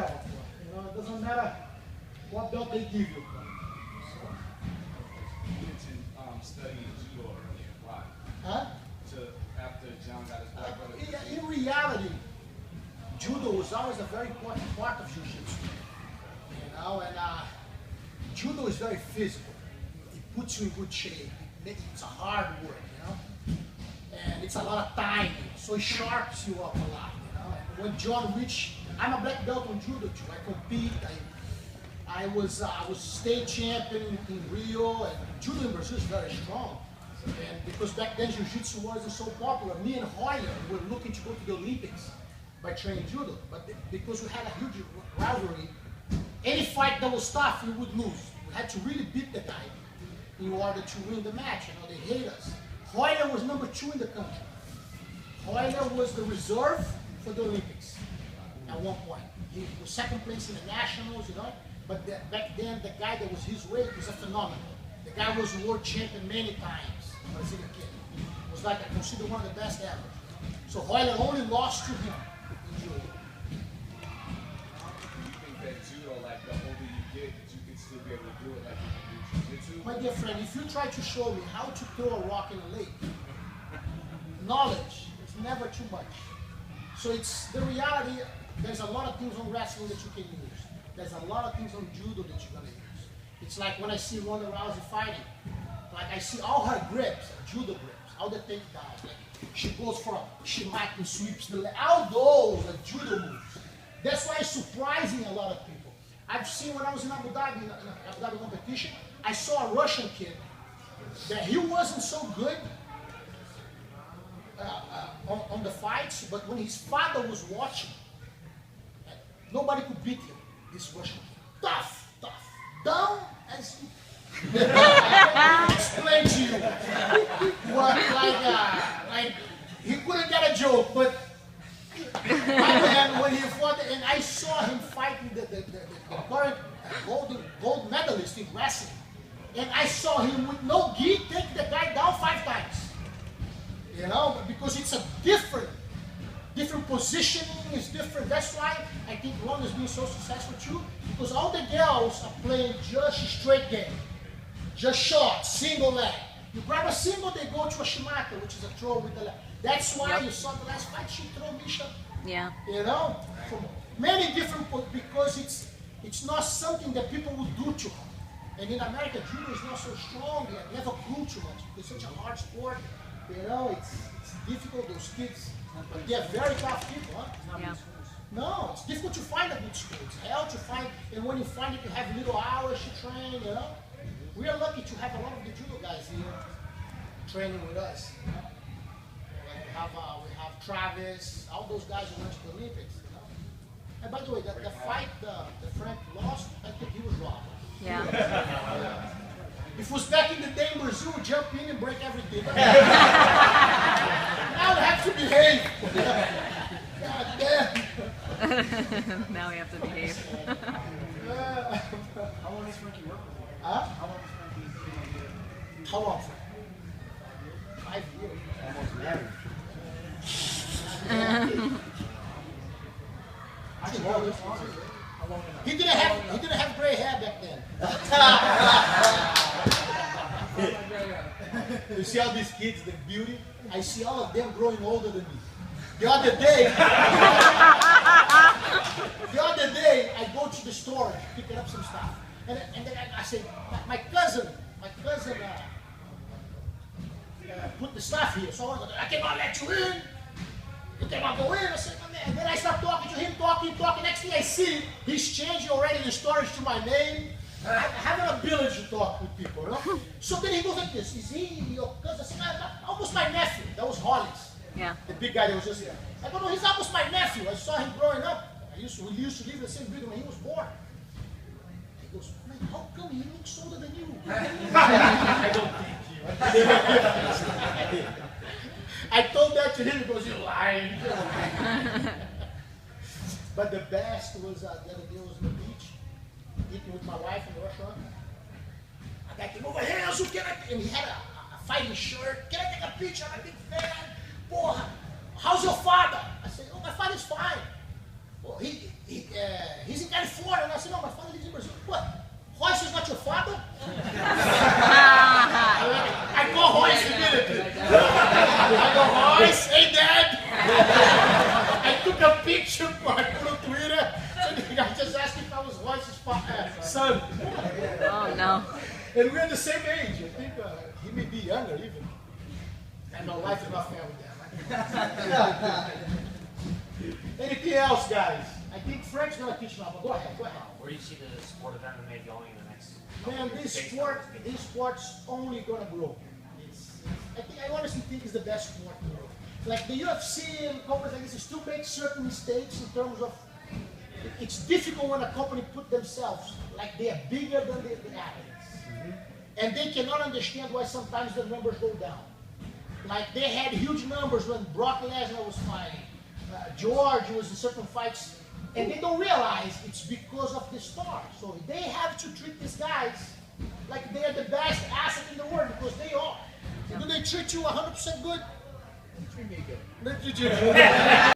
belt. You know, it doesn't matter what belt they give you. You mentioned studying judo earlier. Why? Huh? After John got his black belt. In reality, judo was always a very important part of jiu-jitsu. You know, and judo is very physical. It puts you in good shape. It's a hard work, you know, and it's a lot of timing, so it sharps you up a lot, you know. And when John reached, I'm a black belt on judo too. I compete. I was state champion in Rio, and judo in Brazil is very strong. And because back then jiu-jitsu wasn't so popular, me and Hoyer were looking to go to the Olympics by training judo. But because we had a huge rivalry, any fight that was tough, we would lose. We had to really beat the guy in order to win the match. You know, they hate us. Hoyer was number 2 in the country. Hoyer was the reserve for the Olympics at one point. He was second place in the nationals, you know. But back then, the guy that was his weight was a phenomenon. The guy was world champion many times. Brazilian kid. It was like, I consider one of the best ever. So Hoyer only lost to him in judo. Do you think that judo, like the older you get, that you can still be able to do it like you can do jiu-jitsu? My dear friend, if you try to show me how to throw a rock in a lake, knowledge is never too much. So it's the reality. There's a lot of things on wrestling that you can use. There's a lot of things on judo that you're gonna use. It's like when I see Ronda Rousey fighting, like I see all her grips, judo grips, all the takedowns. Like she goes for a shimaki and sweeps the leg. All those are judo moves. That's why it's surprising a lot of people. I've seen when I was in Abu Dhabi, in Abu Dhabi competition, I saw a Russian kid that he wasn't so good on the fights, but when his father was watching, nobody could beat him. This Russian kid, tough, down as I can explain to you what, like he couldn't get a joke, but when he fought, and I saw him fighting the current gold medalist in wrestling, and I saw him with no gi take the guy down 5 times. You know, because it's a different positioning, is different. That's why I think Ronda's been so successful too, because all the girls are playing just straight game, just short, single leg. You grab a single, they go to a shimata, which is a throw with the leg. That's why you saw the last fight, she throw Misha. Yeah. You know, from many different, because it's not something that people would do to her. And in America, judo is not so strong yet, never grew too much. It's such a hard sport. You know, it's difficult, those kids. But they're very tough people, huh? Yeah. No, it's difficult to find a good school. It's hell to find, and when you find it, you have little hours to train, you know. We are lucky to have a lot of the judo guys here training with us. You know? Like we have Travis, all those guys who went to the Olympics, you know. And by the way, the fight the Frank lost, I think he was wrong. Yeah. If it was back in the day in Brazil, we'd jump in and break everything. Now we have to behave. God damn. Now we have to behave. How long has Frankie worked with you? Huh? How long has Frankie been on here? How long? 5 years. Almost married. He didn't have gray hair back then. You see all these kids, the beauty? I see all of them growing older than me. The other day, I go to the store picking up some stuff, and then I say, my cousin put the stuff here, so I cannot let you in. You cannot go in. I said, and then I start talking to him, talking. Next thing I see, he's changing already the storage to my name. I have an ability to talk with people, you know? So then he goes like this, is he your cousin? I said, almost my nephew. That was Hollis. Yeah. The big guy that was just here. I go, no, he's almost my nephew. I saw him growing up. We used to live in the same building when he was born. He goes, man, how come he looks older than you? I don't think you. I told that to him, he goes, you're lying. But the best was, the other day was on the beach, eating with my wife in the restaurant. A guy came over here, and he had a fighting shirt. Can I take a picture? I'm a big fan. Porra, how's your father? I said, oh, my father's fine. Well, he's California. And I said, no, my father lives in Brazil. What? Royce is not your father? I call Royce immediately. I go, Royce, hey dad. I took a picture, I put on Twitter. So the guy just asked if I was Royce's son. Oh no. And we're the same age. I think he may be younger even. And no life is not fair with that. Anything else, guys? I think Frank's gonna teach now, but go ahead. Where do you see the sport of MMA going in the next? Man, this sport's only gonna grow. I honestly think it's the best sport in the world. Like the UFC and companies like this still make certain mistakes in terms of it's difficult when a company put themselves like they are bigger than the athletes. And they cannot understand why sometimes the numbers go down. Like they had huge numbers when Brock Lesnar was fighting, George was in certain fights, and they don't realize it's because of the stars. So they have to treat these guys like they are the best asset in the world because they are. Do they treat you 100% good? They treat me good.